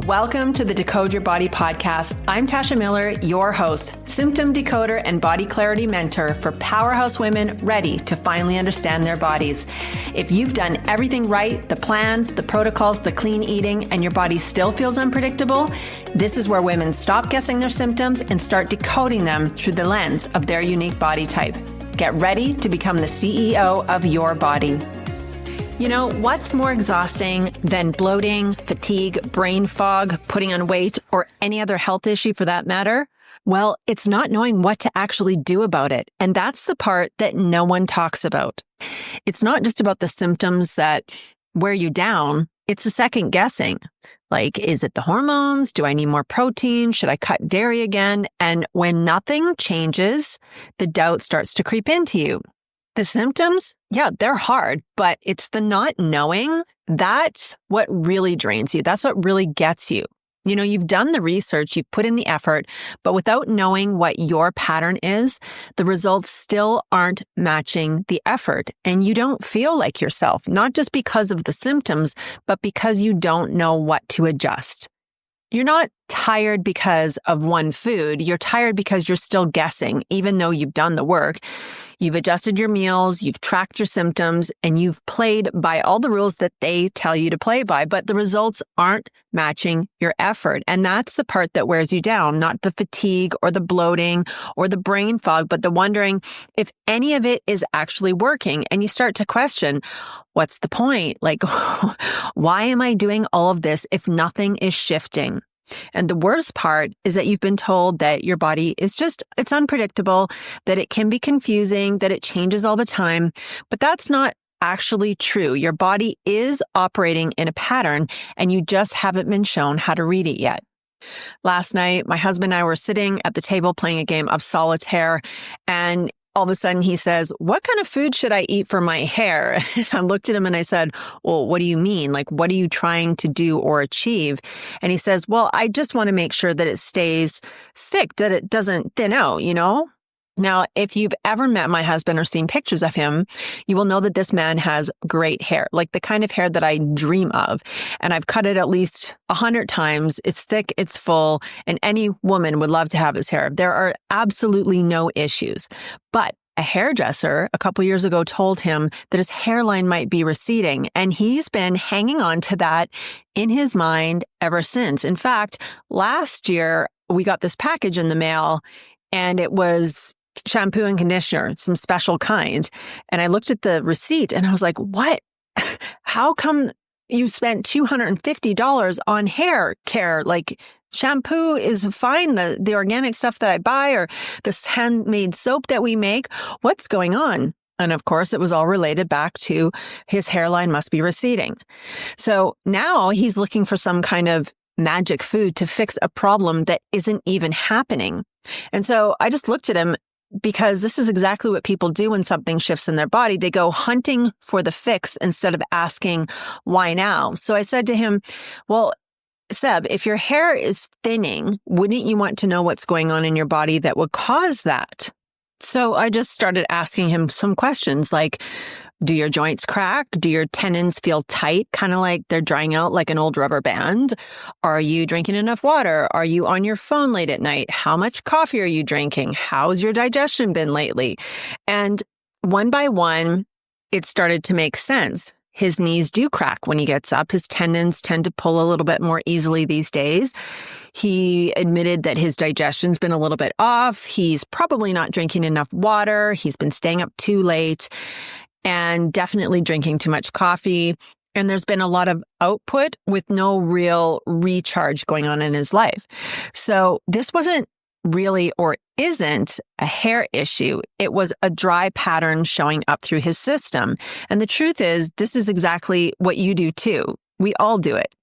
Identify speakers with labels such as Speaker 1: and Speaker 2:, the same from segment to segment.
Speaker 1: Welcome to the Decode Your Body podcast. I'm Tasha Miller, your host, symptom decoder and body clarity mentor for powerhouse women ready to finally understand their bodies. If you've done everything right, the plans, the protocols, the clean eating, and your body still feels unpredictable, this is where women stop guessing their symptoms and start decoding them through the lens of their unique body type. Get ready to become the CEO of your body. You know, what's more exhausting than bloating, fatigue, brain fog, putting on weight, or any other health issue for that matter? Well, it's not knowing what to actually do about it. And that's the part that no one talks about. It's not just about the symptoms that wear you down. It's the second guessing. Like, is it the hormones? Do I need more protein? Should I cut dairy again? And when nothing changes, the doubt starts to creep into you. The symptoms, yeah, they're hard, but it's the not knowing. That's what really drains you. That's what really gets you. You know, you've done the research, you've put in the effort, but without knowing what your pattern is, the results still aren't matching the effort. And you don't feel like yourself, not just because of the symptoms, but because you don't know what to adjust. You're not tired because of one food. You're tired because you're still guessing, even though you've done the work. You've adjusted your meals, you've tracked your symptoms, and you've played by all the rules that they tell you to play by, but the results aren't matching your effort. And that's the part that wears you down, not the fatigue or the bloating or the brain fog, but the wondering if any of it is actually working. And you start to question, what's the point? Like, why am I doing all of this if nothing is shifting? And the worst part is that you've been told that your body is it's unpredictable, that it can be confusing, that it changes all the time. But that's not actually true. Your body is operating in a pattern and you just haven't been shown how to read it yet. Last night, my husband and I were sitting at the table playing a game of solitaire, and all of a sudden he says, "What kind of food should I eat for my hair?" I looked at him and I said, "Well, what do you mean? Like, what are you trying to do or achieve?" And he says, "Well, I just want to make sure that it stays thick, that it doesn't thin out, you know?" Now, if you've ever met my husband or seen pictures of him, you will know that this man has great hair, like the kind of hair that I dream of. And I've cut it at least 100 times. It's thick, it's full, and any woman would love to have his hair. There are absolutely no issues. But a hairdresser a couple years ago told him that his hairline might be receding, and he's been hanging on to that in his mind ever since. In fact, last year, we got this package in the mail, and it was shampoo and conditioner, some special kind. And I looked at the receipt and I was like, what? How come you spent $250 on hair care? Like, shampoo is fine. The organic stuff that I buy, or this handmade soap that we make. What's going on? And of course, it was all related back to his hairline must be receding. So now he's looking for some kind of magic food to fix a problem that isn't even happening. And so I just looked at him, because this is exactly what people do when something shifts in their body. They go hunting for the fix instead of asking, why now? So I said to him, well, Seb, if your hair is thinning, wouldn't you want to know what's going on in your body that would cause that? So I just started asking him some questions like, do your joints crack? Do your tendons feel tight, kind of like they're drying out like an old rubber band? Are you drinking enough water? Are you on your phone late at night? How much coffee are you drinking? How's your digestion been lately? And one by one, it started to make sense. His knees do crack when he gets up. His tendons tend to pull a little bit more easily these days. He admitted that his digestion's been a little bit off. He's probably not drinking enough water. He's been staying up too late and definitely drinking too much coffee. And there's been a lot of output with no real recharge going on in his life. So this wasn't really, or isn't, a hair issue. It was a dry pattern showing up through his system. And the truth is, this is exactly what you do too. We all do it.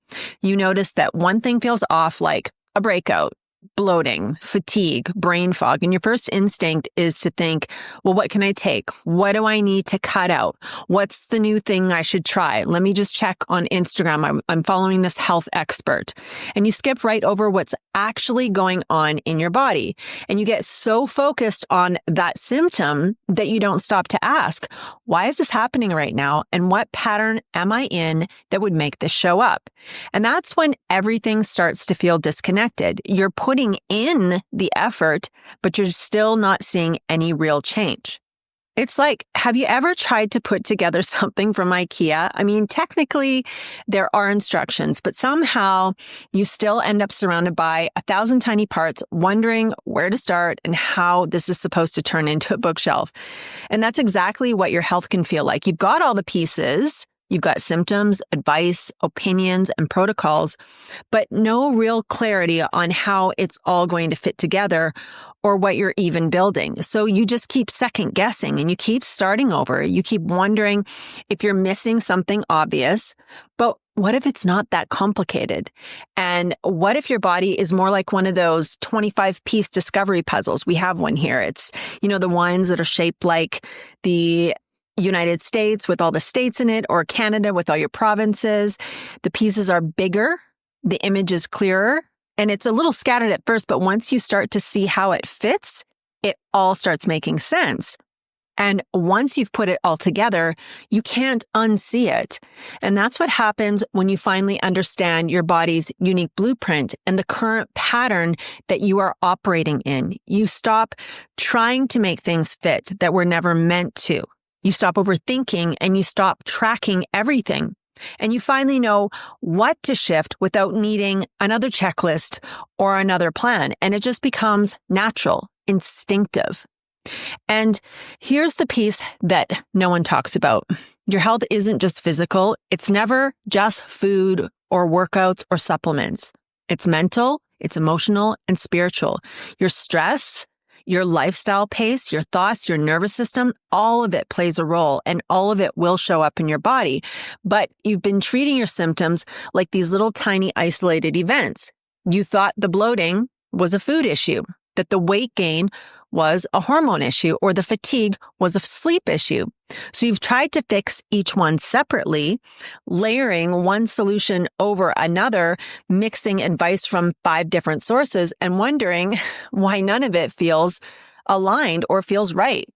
Speaker 1: You notice that one thing feels off, like a breakout. bloating, fatigue, brain fog, and your first instinct is to think, well, what can I take? What do I need to cut out? What's the new thing I should try? Let me just check on Instagram. I'm following this health expert. And you skip right over what's actually going on in your body. And you get so focused on that symptom that you don't stop to ask, why is this happening right now? And what pattern am I in that would make this show up? And that's when everything starts to feel disconnected. You're putting in the effort, but you're still not seeing any real change. It's like, have you ever tried to put together something from IKEA? I mean, technically there are instructions, but somehow you still end up surrounded by 1,000 tiny parts, wondering where to start and how this is supposed to turn into a bookshelf. And that's exactly what your health can feel like. You've got all the pieces. You've got symptoms, advice, opinions, and protocols, but no real clarity on how it's all going to fit together or what you're even building. So you just keep second guessing and you keep starting over. You keep wondering if you're missing something obvious, but what if it's not that complicated? And what if your body is more like one of those 25-piece discovery puzzles? We have one here. It's, the ones that are shaped like the United States with all the states in it, or Canada with all your provinces. The pieces are bigger, the image is clearer, and it's a little scattered at first, but once you start to see how it fits, it all starts making sense. And once you've put it all together, you can't unsee it. And that's what happens when you finally understand your body's unique blueprint and the current pattern that you are operating in. You stop trying to make things fit that were never meant to. You stop overthinking and you stop tracking everything. And you finally know what to shift without needing another checklist or another plan. And it just becomes natural, instinctive. And here's the piece that no one talks about. Your health isn't just physical. It's never just food or workouts or supplements. It's mental, it's emotional, and spiritual. Your stress, your lifestyle pace, your thoughts, your nervous system, all of it plays a role and all of it will show up in your body. But you've been treating your symptoms like these little tiny isolated events. You thought the bloating was a food issue, that the weight gain was a hormone issue, or the fatigue was a sleep issue. So you've tried to fix each one separately, layering one solution over another, mixing advice from 5 different sources and wondering why none of it feels aligned or feels right.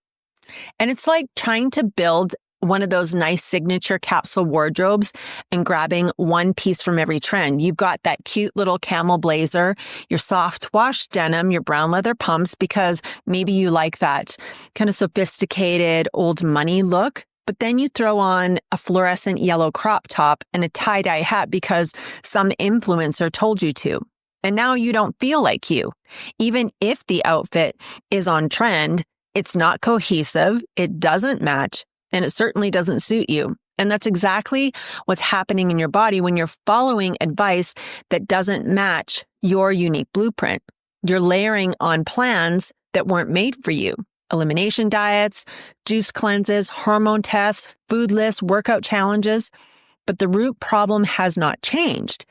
Speaker 1: And it's like trying to build one of those nice signature capsule wardrobes and grabbing one piece from every trend. You've got that cute little camel blazer, your soft wash denim, your brown leather pumps, because maybe you like that kind of sophisticated old money look. But then you throw on a fluorescent yellow crop top and a tie-dye hat because some influencer told you to. And now you don't feel like you. Even if the outfit is on trend, it's not cohesive, it doesn't match, and it certainly doesn't suit you. And that's exactly what's happening in your body when you're following advice that doesn't match your unique blueprint. You're layering on plans that weren't made for you. Elimination diets, juice cleanses, hormone tests, food lists, workout challenges. But the root problem has not changed.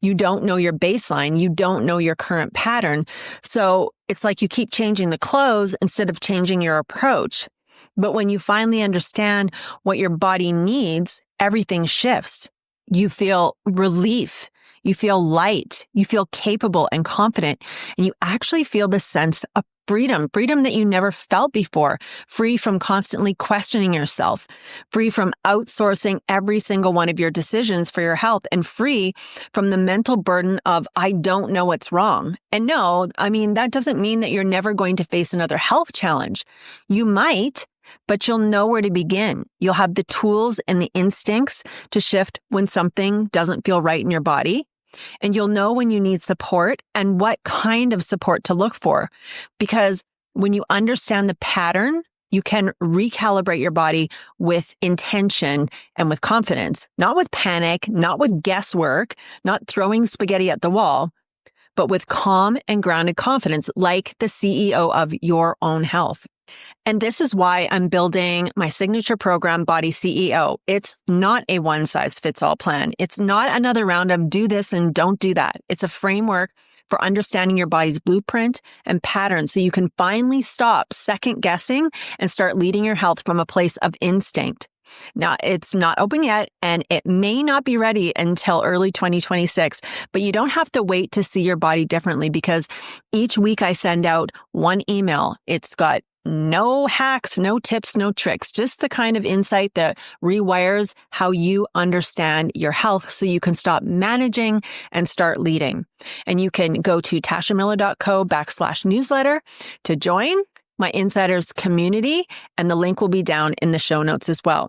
Speaker 1: You don't know your baseline. You don't know your current pattern. So it's like you keep changing the clothes instead of changing your approach. But when you finally understand what your body needs, everything shifts. You feel relief. You feel light. You feel capable and confident. And you actually feel this sense of freedom that you never felt before, free from constantly questioning yourself, free from outsourcing every single one of your decisions for your health, and free from the mental burden of, I don't know what's wrong. And no, that doesn't mean that you're never going to face another health challenge. You might, but you'll know where to begin. You'll have the tools and the instincts to shift when something doesn't feel right in your body. And you'll know when you need support and what kind of support to look for. Because when you understand the pattern, you can recalibrate your body with intention and with confidence, not with panic, not with guesswork, not throwing spaghetti at the wall, but with calm and grounded confidence, like the CEO of your own health. And this is why I'm building my signature program, Body CEO. It's not a one-size-fits-all plan. It's not another round of do this and don't do that. It's a framework for understanding your body's blueprint and patterns so you can finally stop second guessing and start leading your health from a place of instinct. Now, it's not open yet, and it may not be ready until early 2026, but you don't have to wait to see your body differently because each week I send out one email. It's got no hacks, no tips, no tricks, just the kind of insight that rewires how you understand your health so you can stop managing and start leading. And you can go to tashamiller.co/newsletter to join my insiders community, and the link will be down in the show notes as well.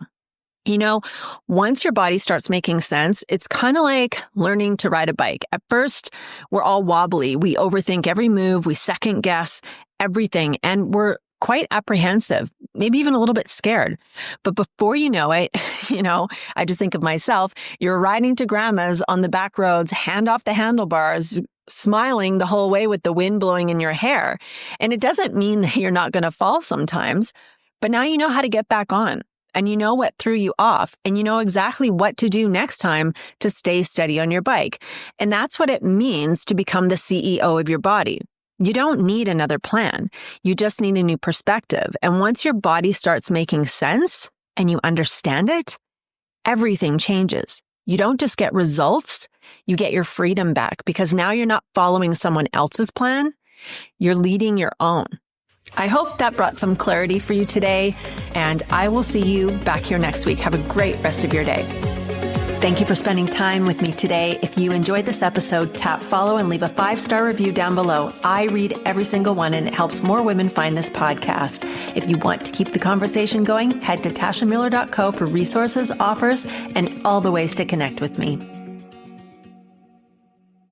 Speaker 1: You know, once your body starts making sense, it's kind of like learning to ride a bike. At first, we're all wobbly. We overthink every move. We second guess everything, and we're quite apprehensive, maybe even a little bit scared. But before you know it, I just think of myself, you're riding to grandma's on the back roads, hand off the handlebars, smiling the whole way with the wind blowing in your hair. And it doesn't mean that you're not going to fall sometimes, but now you know how to get back on. And you know what threw you off, and you know exactly what to do next time to stay steady on your bike. And that's what it means to become the CEO of your body. You don't need another plan. You just need a new perspective. And once your body starts making sense and you understand it, everything changes. You don't just get results, you get your freedom back because now you're not following someone else's plan. You're leading your own. I hope that brought some clarity for you today, and I will see you back here next week. Have a great rest of your day. Thank you for spending time with me today. If you enjoyed this episode, tap follow and leave a 5-star review down below. I read every single one, and it helps more women find this podcast. If you want to keep the conversation going, head to tashamiller.co for resources, offers, and all the ways to connect with me.